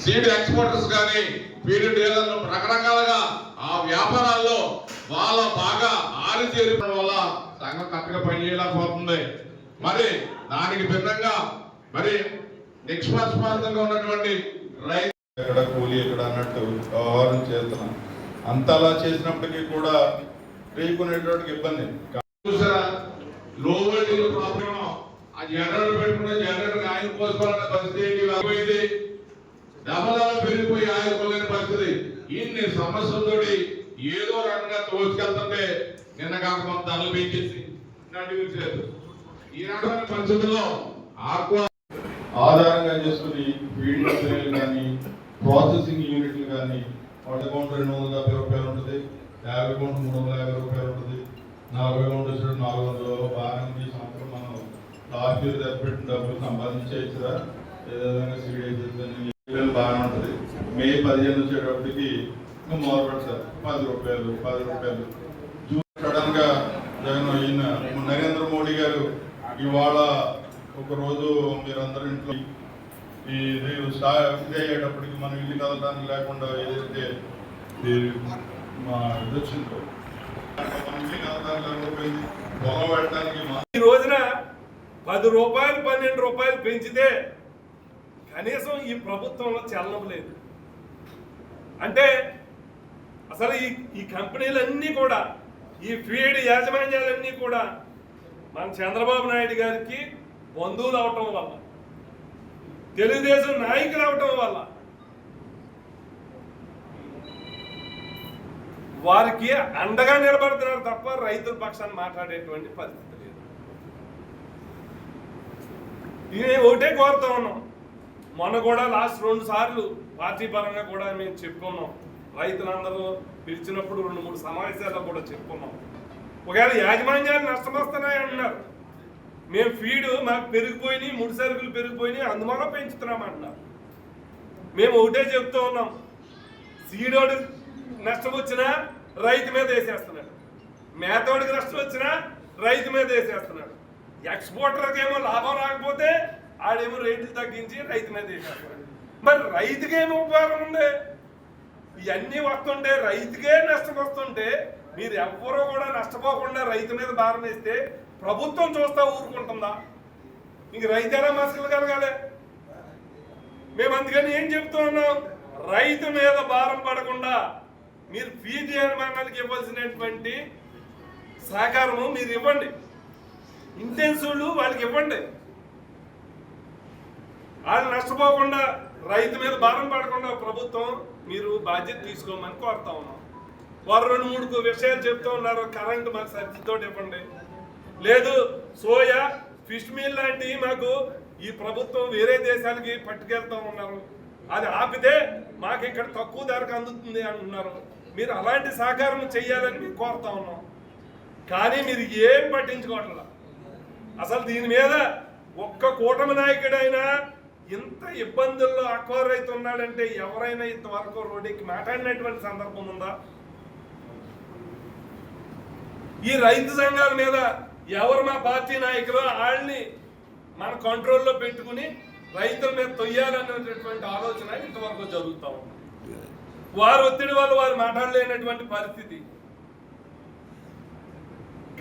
Seed exporters కానీ feed డీలర్లు రకరకాలుగా ఆ వ్యాపారాల్లో వాళ్ళ బాగా ఆరితేరిపడం వల్ల సంఘం కరెక్ట్గా పనిచేయలేకపోతుంది. మరి దానికి భిన్నంగా మరి నిష్పక్షపాతంగా ఉన్నటువంటి రైతు ఎక్కడ కూలి ఎక్కడ అన్నట్టు వ్యవహారం చేస్తున్నాం. అంతలా చేసినప్పటికీ కూడా రేపుకునేటువంటి ఇబ్బంది. చూసారా లో వోల్టేజ్ ప్రాబ్లం ఆ జనరేటర్ పెట్టుకున్న జనరేటర్ ఆయిల్ పోసుకోవాలనే పరిస్థితి డబ్బల పెరిగిపోయి ఆయిల్ పోలేని పరిస్థితి. ఇన్ని సమస్యలతోటి ఏదో రకంగా తోచుకెళ్తుంటే నిన్న కాక మన ధరలు పెంచేసి నడిపించలేదు. ఈ రకమైన పరిస్థితుల్లో ఆక్వా ఆధారంగా చేసుకుని ఫీడ్ కంపెనీలు కానీ ప్రాసెసింగ్ యూనిట్లు కానీ వాటి అకౌంట్ 250 రూపాయలు ఉంటుంది, 50 అకౌంట్ 350 రూపాయలు ఉంటుంది, 40 అకౌంట్ వచ్చి 400 బాగా ఈ సంవత్సరం మనం లాస్ట్ ఇయర్ పెట్టిన డబ్బులు సంపాదించేయచ్చురా. ఏదైనా సీడ్ వేసేసి బాగానే ఉంటుంది. మే 15 వచ్చేటప్పటికి ఇంకా మొదలు పెడతారు 10 రూపాయలు. సడన్ గా జగన్ ఈయన నరేంద్ర మోడీ గారు ఇవాళ ఒక రోజు మీరందరూ ఇంట్లో ఇదయ్యేటప్పటికి మనం ఇల్లు కదలడానికి లేకుండా ఏదైతే మా ఇది వచ్చిందో మనం ఇల్లు కదలడానికి లేకపోయింది పొలం పెట్టడానికి. ఈ రోజున 10 రూపాయలు 12 రూపాయలు పెంచితే కనీసం ఈ ప్రభుత్వంలో చలనం లేదు. అంటే అసలు ఈ కంపెనీలన్నీ కూడా ఈ ఫీడ్ యాజమాన్యాలన్నీ కూడా మన చంద్రబాబు నాయుడు గారికి బంధువులు అవటం వల్ల, తెలుగుదేశం నాయకులు అవటం వల్ల వారికి అండగా నిలబడుతున్నారు తప్ప రైతుల పక్షాన్ని మాట్లాడేటువంటి పరిస్థితి లేదు. ఇది ఒకటే కోరుతా ఉన్నాం. మొన్న కూడా లాస్ట్ 2 సార్లు పార్టీ పరంగా కూడా మేము చెప్పుకున్నాం. రైతులందరూ పిలిచినప్పుడు 2-3 సమావేశాల్లో కూడా చెప్పుకున్నాం. ఒకవేళ యాజమాన్యాలు నష్టం వస్తున్నాయి అంటున్నారు. మేము ఫీడు మాకు పెరిగిపోయినాయి, ముడి సరుకులు పెరిగిపోయినాయి, అందువల్ల పెంచుతున్నామంటున్నారు. మేము ఒకటే చెప్తూ ఉన్నాం, సీడోడు నష్టం వచ్చినా రైతు మీద వేసేస్తున్నాడు, మేతోడికి నష్టం వచ్చినా రైతు మీద వేసేస్తున్నాడు, ఎక్స్పోర్టర్కి ఏమో లాభం రాకపోతే ఆడేమో రేట్లు తగ్గించి రైతు మీద వేసేస్తున్నాడు. మరి రైతుకేమో ఉపయోగం ఉంది? ఇవన్నీ వస్తుంటే రైతుకే నష్టం వస్తుంటే మీరు ఎవ్వరూ కూడా నష్టపోకుండా రైతు మీద భారం వేస్తే ప్రభుత్వం చూస్తా ఊరుకుంటుందా? ఇంక రైతేనా మసకలు కలగాలి. మేము అందుకని ఏం చెప్తూ ఉన్నాం, రైతు మీద భారం పడకుండా మీరు ఫీడ్ యాజమాన్యాలకు ఇవ్వాల్సినటువంటి సహకారము మీరు ఇవ్వండి, ఇంటెన్సివ్లు వాళ్ళకి ఇవ్వండి. వాళ్ళు నష్టపోకుండా రైతు మీద భారం పడకుండా ప్రభుత్వం మీరు బాధ్యత తీసుకోమని కోరుతా ఉన్నాం. వారు 2-3 విషయాలు చెప్తూ ఉన్నారు. కరెంటు మాకు సబ్సిడీతో ఇవ్వండి, లేదు సోయా ఫిష్ మీల్ లాంటివి మాకు ఈ ప్రభుత్వం వేరే దేశాలకి పట్టుకెళ్తూ ఉన్నారు, అది ఆపితే మాకు ఇక్కడ తక్కువ ధరకు అందుతుంది అంటున్నారు. మీరు అలాంటి సహకారం చెయ్యాలని మేము కోరుతా ఉన్నాం. కానీ మీరు ఏం పట్టించుకోవట్లేదు. అసలు దీని మీద ఒక్క కూటమి నాయకుడైనా ఇంత ఇబ్బందుల్లో ఆక్వా రైతు ఉన్నాడంటే ఎవరైనా ఇంతవరకు రోడ్డుకి మాట్లాడినటువంటి సందర్భం ఉందా? ఈ రైతు సంఘాల మీద ఎవరు మా పార్టీ నాయకులు వాళ్ళని మన కంట్రోల్లో పెట్టుకుని రైతుల మీద తొయ్యాలనేటటువంటి ఆలోచన ఇంతవరకు జరుగుతూ ఉంది. వారు ఒత్తిడి వల్ల వారు మాట్లాడలేనటువంటి పరిస్థితి.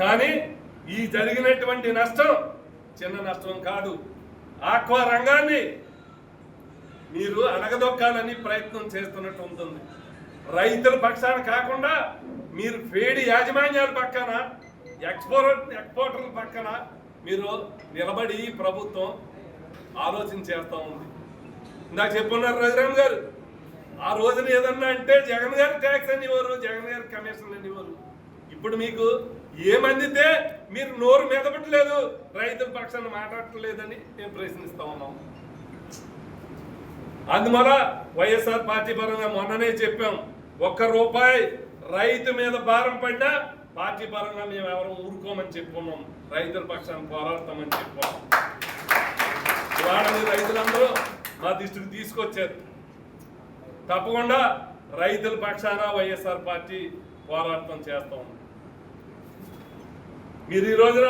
కానీ ఈ జరిగినటువంటి నష్టం చిన్న నష్టం కాదు. ఆక్వా రంగాన్ని మీరు అణగదొక్కాలని ప్రయత్నం చేస్తున్నట్టు ఉంటుంది. రైతుల పక్షాన కాకుండా మీరు ఫీడ్ యాజమాన్యాల పక్కన, ఎక్స్పోర్టర్ల పక్కన మీరు నిలబడి ప్రభుత్వం ఆలోచన చేస్తూ ఉంది. ఇందాక చెప్పున్నారు రఘురామ్ గారు, ఆ రోజున ఏదన్నా అంటే జగన్ గారు ట్యాక్స్ అనేవారు, జగన్ గారు కమిషన్ అనేవారు. ఇప్పుడు మీకు ఏమందితే మీరు నోరు మెదపట్లేదు, రైతుల పక్షాన్ని మాట్లాడట్లేదని మేము ప్రశ్నిస్తా ఉన్నాం. అందువల్ల వైఎస్ఆర్ పార్టీ పరంగా మొన్ననే చెప్పాం, ₹1 రైతు మీద భారం పడ్డా పార్టీ పరంగా మేము ఎవరు ఊరుకోమని చెప్పుకున్నాం, రైతుల పక్షాన్ని పోరాడతామని చెప్పుకున్నాం. ఇవాళ రైతులందరూ మా దృష్టికి తీసుకొచ్చారు. తప్పకుండా రైతుల పక్షాన వైఎస్ఆర్ పార్టీ పోరాటం చేస్తా ఉంది. మీరు ఈ రోజున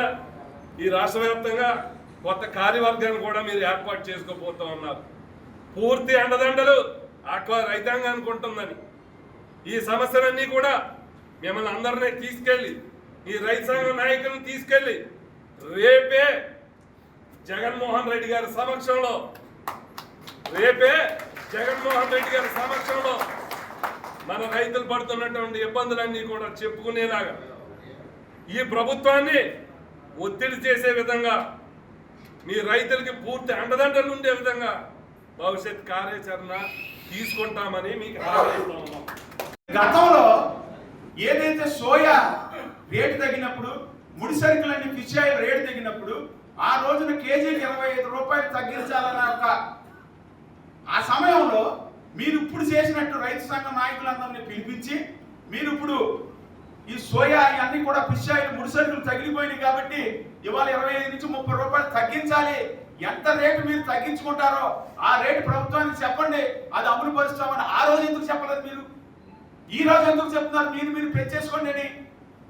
ఈ రాష్ట్ర వ్యాప్తంగా కొత్త కార్యవర్గాన్ని కూడా మీరు ఏర్పాటు చేసుకోబోతూ ఉన్నారు. పూర్తి అండదండలు ఆక్వా రైతాంగానికి ఉంటుందని ఈ సమస్యలన్నీ కూడా మిమ్మల్ని అందరినీ తీసుకెళ్ళి ఈ రైతు సంఘం నాయకులను తీసుకెళ్ళి రేపే జగన్మోహన్ రెడ్డి గారి సమక్షంలో మన రైతులు పడుతున్నటువంటి ఇబ్బందులన్నీ కూడా చెప్పుకునేలాగా ఈ ప్రభుత్వాన్ని ఒత్తిడి చేసే విధంగా మీ రైతులకి పూర్తి అండదండలు ఉండే విధంగా భవిష్యత్ కార్యాచరణ తీసుకుంటామని మీకు హామీ ఇస్తా ఉన్నాం. గతంలో ఏదైతే సోయా రేటు తగ్గినప్పుడు ముడి సరుకులన్నీ ఫిష్ ఆయిల్ రేటు తగ్గినప్పుడు ఆ రోజున కేజీకి 25 రూపాయలు తగ్గించాలన్న ఒక ఆ సమయంలో మీరు ఇప్పుడు చేసినట్టు రైతు సంఘం నాయకులందరినీ పిలిపించి మీరు ఇప్పుడు ఈ సోయా ఇవన్నీ కూడా ఫిష్ ఆయిల్ ముడి సరుకులు తగిలిపోయినాయి కాబట్టి ఇవాళ 25 నుంచి 30 రూపాయలు తగ్గించాలి, ఎంత రేటు మీరు తగ్గించుకుంటారో ఆ రేటు ప్రభుత్వానికి చెప్పండి, అది అమలు పరుస్తామని ఆ రోజు ఎందుకు చెప్పలేదు మీరు? ఈ రోజు ఎందుకు చెప్తున్నారు మీరు పెంచేసుకోండి అని?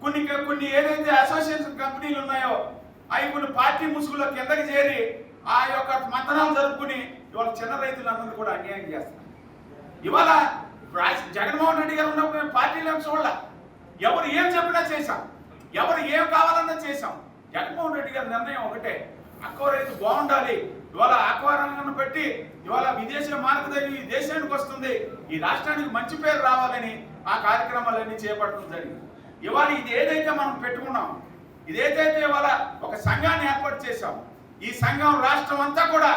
కొన్ని ఏదైతే అసోసియేషన్ కంపెనీలు ఉన్నాయో అవి కొన్ని పార్టీ ముసుగులో కిందకి చేరి ఆ యొక్క మంతనాలు జరుపుకుని ఇవాళ చిన్న రైతులందరినీ కూడా అన్యాయం చేస్తున్నారు. ఇవాళ జగన్మోహన్ రెడ్డి గారు ఉన్నప్పుడు మేము పార్టీలు చూడాల, ఎవరు ఏం చెప్పినా చేశాం, ఎవరు ఏం కావాలన్నా చేశాం. జగన్మోహన్ రెడ్డి గారి నిర్ణయం ఒకటే, ఆక్వా రైతు బాగుండాలి, ఇవాళ ఆక్వా రంగాన్ని పెట్టి ఇవాళ విదేశీ మార్గదర్శి ఈ దేశానికి వస్తుంది, ఈ రాష్ట్రానికి మంచి పేరు రావాలని ఆ కార్యక్రమాలన్నీ చేపట్టడం జరిగింది. ఇవాళ ఇది ఏదైతే మనం పెట్టుకున్నాం, ఇదేదైతే ఇవాళ ఒక సంఘాన్ని ఏర్పాటు చేశాం, ఈ సంఘం రాష్ట్రం అంతా కూడా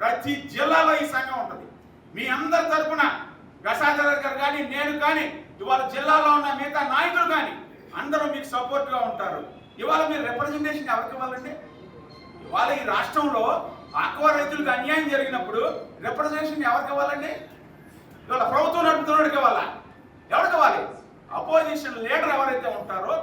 ప్రతి జిల్లాలో ఈ సంఘం ఉంటుంది. మీ అందరి తరఫున ప్రసాదరావు గారు కానీ నేను కానీ ఇవాళ జిల్లాలో ఉన్న మిగతా నాయకులు కానీ అందరూ మీకు సపోర్ట్గా ఉంటారు. ఇవాళ మీరు రిప్రజెంటేషన్ ఎవరికి ఇవ్వాలండి? ఇవాళ ఈ రాష్ట్రంలో ఆక్వా రైతులకు అన్యాయం జరిగినప్పుడు రిప్రజెంటేషన్ ఎవరికి ఇవ్వాలండి? ఇవాళ ప్రభుత్వం నడుపుతున్నోడికి ఇవ్వాలా? ఎవరికి ఇవ్వాలి? అపోజిషన్ లీడర్ ఎవరైతే ఉంటారో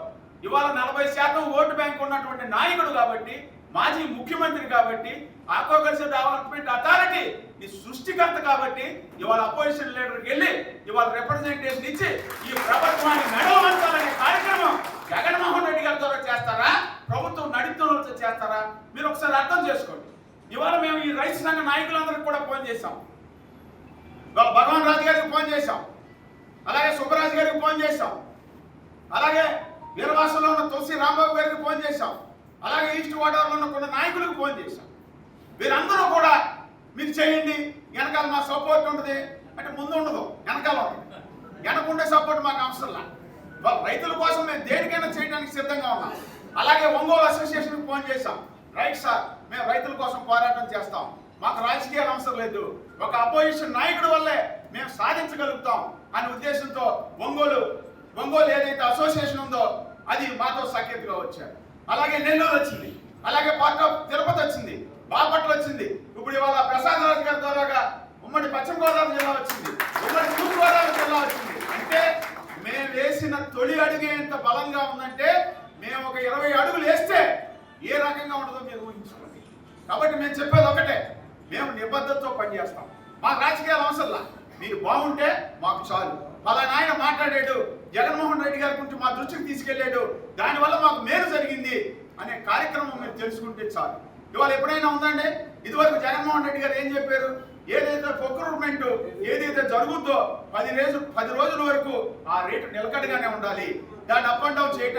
ఇవాళ 40% ఓటు బ్యాంక్ ఉన్నటువంటి నాయకుడు కాబట్టి, మాజీ ముఖ్యమంత్రి కాబట్టి, ఆక్వాకల్చర్ డెవలప్మెంట్ అథారిటీ ఈ సృష్టికర్త కాబట్టి ఇవాళ అపోజిషన్ లీడర్కి వెళ్ళి ఇవాళ రిప్రజెంటేషన్ ఇచ్చి ఈ ప్రభుత్వాన్ని నడవమంటారనే కార్యక్రమం జగన్మోహన్ రెడ్డి గారి ద్వారా చేస్తారా, ప్రభుత్వం నడుపుతున్న చేస్తారా? మీరు ఒకసారి అర్థం చేసుకోండి. ఇవాళ మేము ఈ రైతు సంఘ నాయకులందరికీ కూడా ఫోన్ చేశాం, ఇవాళ భగవాన్ రాజు గారికి ఫోన్ చేశాం, అలాగే సుబ్బరాజు గారికి ఫోన్ చేశాం, అలాగే వీరవాసంలో ఉన్న తులసి రాంబాబు గారికి ఫోన్ చేశాం, అలాగే ఈస్ట్ గోదావరిలో ఉన్న కొన్ని నాయకులకు ఫోన్ చేశాం. వీరందరూ కూడా మీరు చేయండి, వెనకాల మా సపోర్ట్ ఉంటుంది అంటే ముందు ఉండదు, వెనకాల ఉంటుంది. వెనకుండే సపోర్ట్ మాకు అవసరంలా. రైతుల కోసం మేము దేనికైనా చేయడానికి సిద్ధంగా ఉన్నాం. అలాగే ఒంగోలు అసోసియేషన్కి ఫోన్ చేశాం, రైట్ సార్ మేము రైతుల కోసం పోరాటం చేస్తాం, మాకు రాజకీయాలు అవసరం లేదు, ఒక అపోజిషన్ నాయకుడి వల్లే మేము సాధించగలుగుతాం అనే ఉద్దేశంతో ఒంగోలు ఏదైతే అసోసియేషన్ ఉందో అది మాతో సఖ్యతగా వచ్చారు. అలాగే నెల్లూరు వచ్చింది, అలాగే పార్ట్ ఆఫ్ తిరుపతి వచ్చింది, బాపట్ల వచ్చింది, ఇప్పుడు ఇవాళ ప్రసాదరాజు గారి ద్వారాగా ఉమ్మడి పశ్చిమ గోదావరి జిల్లా వచ్చింది, ఉమ్మడి తూర్పు గోదావరి జిల్లా వచ్చింది. అంటే మేము వేసిన తొలి అడుగే ఎంత బలంగా ఉందంటే మేము ఒక 20 అడుగులు వేస్తే ఏ రకంగా ఉంటుందో మీరు ఊహించుకోండి. కాబట్టి మేము చెప్పేది ఒకటే, మేము నిబద్ధతతో పనిచేస్తాం, మాకు రాజకీయాలు అవసరంలా, మీరు బాగుంటే మాకు చాలు. పలానా ఆయన మాట్లాడాడు, జగన్మోహన్ రెడ్డి గారి గురించి మా దృష్టికి తీసుకెళ్లాడు, దానివల్ల మాకు మేలు జరిగింది అనే కార్యక్రమం మీరు తెలుసుకుంటే చాలు. ఇవాళ ఎప్పుడైనా ఉందండి? ఇదివరకు జగన్మోహన్ రెడ్డి గారు ఏం చెప్పారు? ఏదైతే ప్రొక్యూర్మెంట్ ఏదైతే జరుగుతుందో 10 రోజుల వరకు ఆ రేటు నిలకడగానే ఉండాలి, దాన్ని అప్ అండ్ డౌన్ చేయడానికి